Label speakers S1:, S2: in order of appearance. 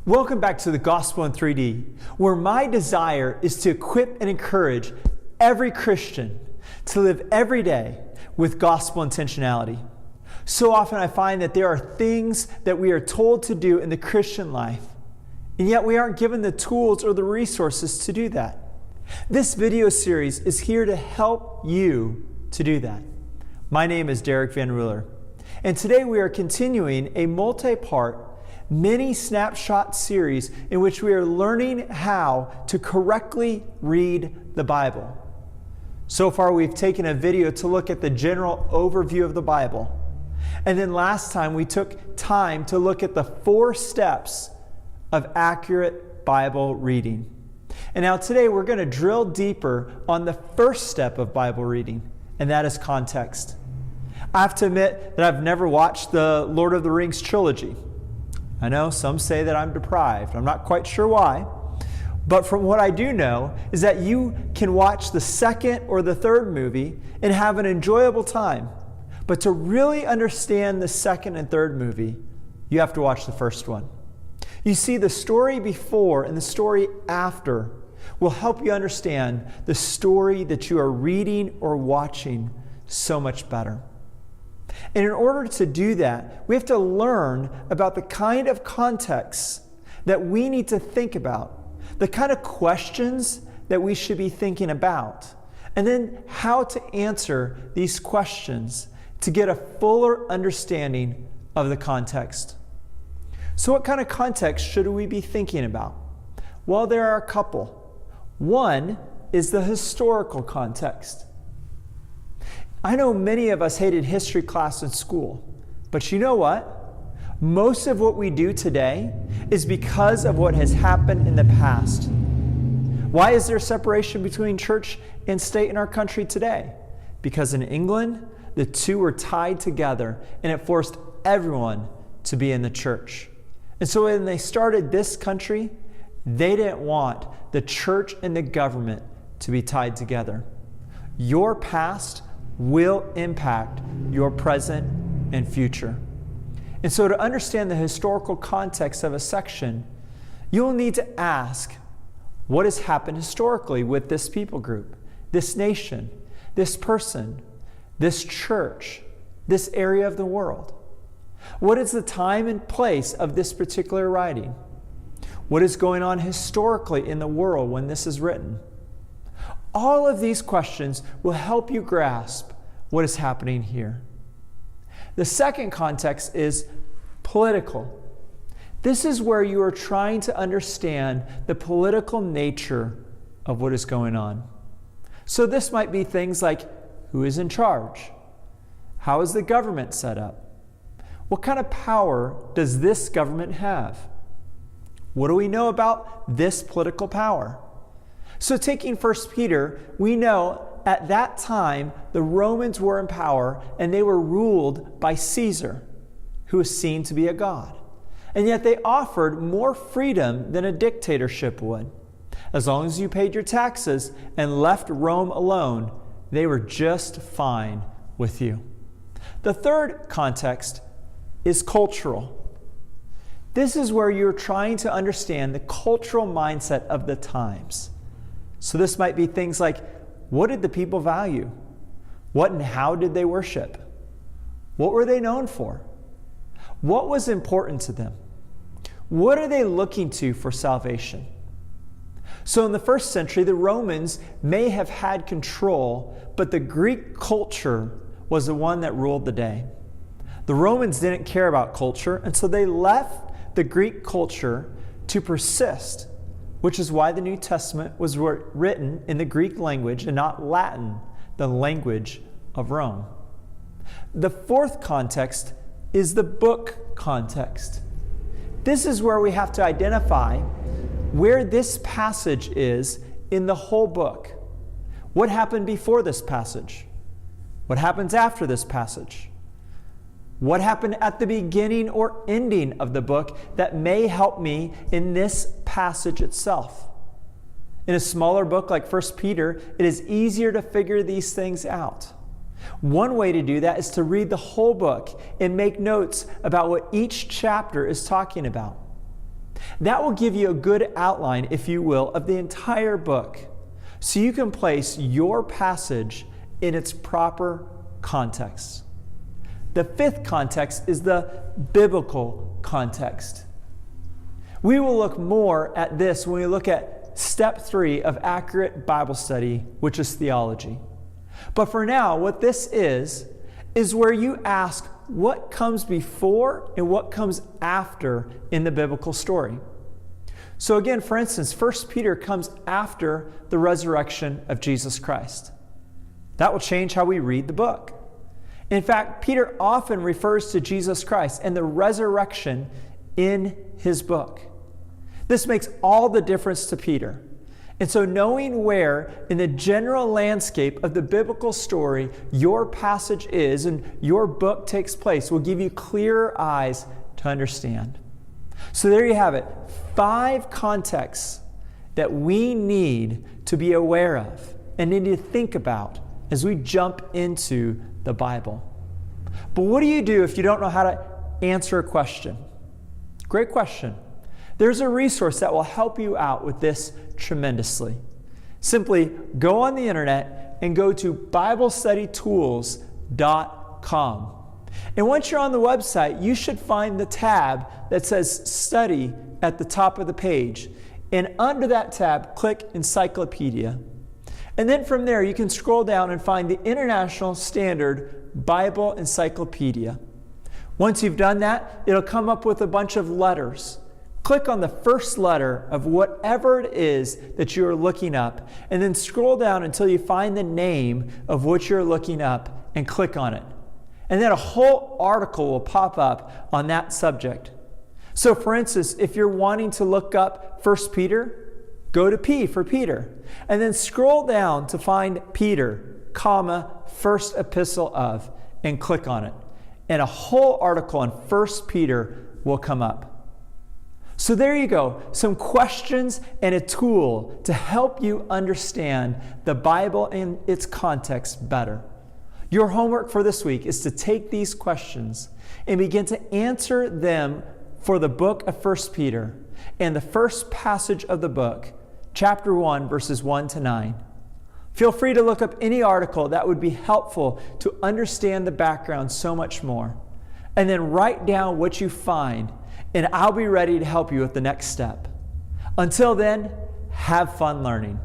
S1: Welcome back to the Gospel in 3D, where my desire is to equip and encourage every Christian to live every day with gospel intentionality. So often I find that there are things that we are told to do in the Christian life, and yet we aren't given the tools or the resources to do that. This video series is here to help you to do that. My name is Derek Van Ruler, and today we are continuing a multi-part mini snapshot series in which we are learning how to correctly read the Bible. So far, we've taken a video to look at the general overview of the Bible. And then last time, we took time to look at the 4 steps of accurate Bible reading. And now today, we're going to drill deeper on the first step of Bible reading, and that is context. I have to admit that I've never watched the Lord of the Rings trilogy. I know some say that I'm deprived. I'm not quite sure why. But from what I do know is that you can watch the second or the third movie and have an enjoyable time. But to really understand the second and third movie, you have to watch the first one. You see, the story before and the story after will help you understand the story that you are reading or watching so much better. And in order to do that, we have to learn about the kind of context that we need to think about, the kind of questions that we should be thinking about, and then how to answer these questions to get a fuller understanding of the context. So what kind of context should we be thinking about? Well, there are a couple. One is the historical context. I know many of us hated history class in school, but you know what? Most of what we do today is because of what has happened in the past. Why is there separation between church and state in our country today? Because in England, the two were tied together and it forced everyone to be in the church. And so when they started this country, they didn't want the church and the government to be tied together. Your past will impact your present and future. And so to understand the historical context of a section, you'll need to ask, what has happened historically with this people group, this nation, this person, this church, this area of the world? What is the time and place of this particular writing? What is going on historically in the world when this is written? All of these questions will help you grasp what is happening here. The second context is political. This is where you are trying to understand the political nature of what is going on. So this might be things like, who is in charge? How is the government set up? What kind of power does this government have? What do we know about this political power? So taking 1 Peter, we know at that time the Romans were in power and they were ruled by Caesar, who was seen to be a god. And yet they offered more freedom than a dictatorship would. As long as you paid your taxes and left Rome alone, they were just fine with you. The third context is cultural. This is where you're trying to understand the cultural mindset of the times. So this might be things like, what did the people value? What and how did they worship? What were they known for? What was important to them? What are they looking to for salvation? So in the first century, the Romans may have had control, but the Greek culture was the one that ruled the day. The Romans didn't care about culture, and so they left the Greek culture to persist, which is why the New Testament was written in the Greek language and not Latin, the language of Rome. The fourth context is the book context. This is where we have to identify where this passage is in the whole book. What happened before this passage? What happens after this passage? What happened at the beginning or ending of the book that may help me in this passage itself? In a smaller book like 1 Peter, it is easier to figure these things out. One way to do that is to read the whole book and make notes about what each chapter is talking about. That will give you a good outline, if you will, of the entire book, so you can place your passage in its proper context. The fifth context is the biblical context. We will look more at this when we look at step 3 of accurate Bible study, which is theology. But for now, what this is where you ask what comes before and what comes after in the biblical story. So again, for instance, 1 Peter comes after the resurrection of Jesus Christ. That will change how we read the book. In fact, Peter often refers to Jesus Christ and the resurrection in his book. This makes all the difference to Peter. And so knowing where in the general landscape of the biblical story your passage is and your book takes place will give you clearer eyes to understand. So there you have it, 5 contexts that we need to be aware of and need to think about as we jump into the Bible. But what do you do if you don't know how to answer a question? Great question. There's a resource that will help you out with this tremendously. Simply go on the internet and go to BibleStudyTools.com. And once you're on the website, you should find the tab that says Study at the top of the page. And under that tab, click Encyclopedia. And then from there, you can scroll down and find the International Standard Bible Encyclopedia. Once you've done that, it'll come up with a bunch of letters. Click on the first letter of whatever it is that you're looking up, and then scroll down until you find the name of what you're looking up and click on it. And then a whole article will pop up on that subject. So for instance, if you're wanting to look up 1 Peter, go to P for Peter, and then scroll down to find Peter, first epistle of, and click on it. And a whole article on 1 Peter will come up. So there you go, some questions and a tool to help you understand the Bible and its context better. Your homework for this week is to take these questions and begin to answer them for the book of 1 Peter and the first passage of the book, chapter 1, verses 1 to 9. Feel free to look up any article that would be helpful to understand the background so much more. And then write down what you find, and I'll be ready to help you with the next step. Until then, have fun learning.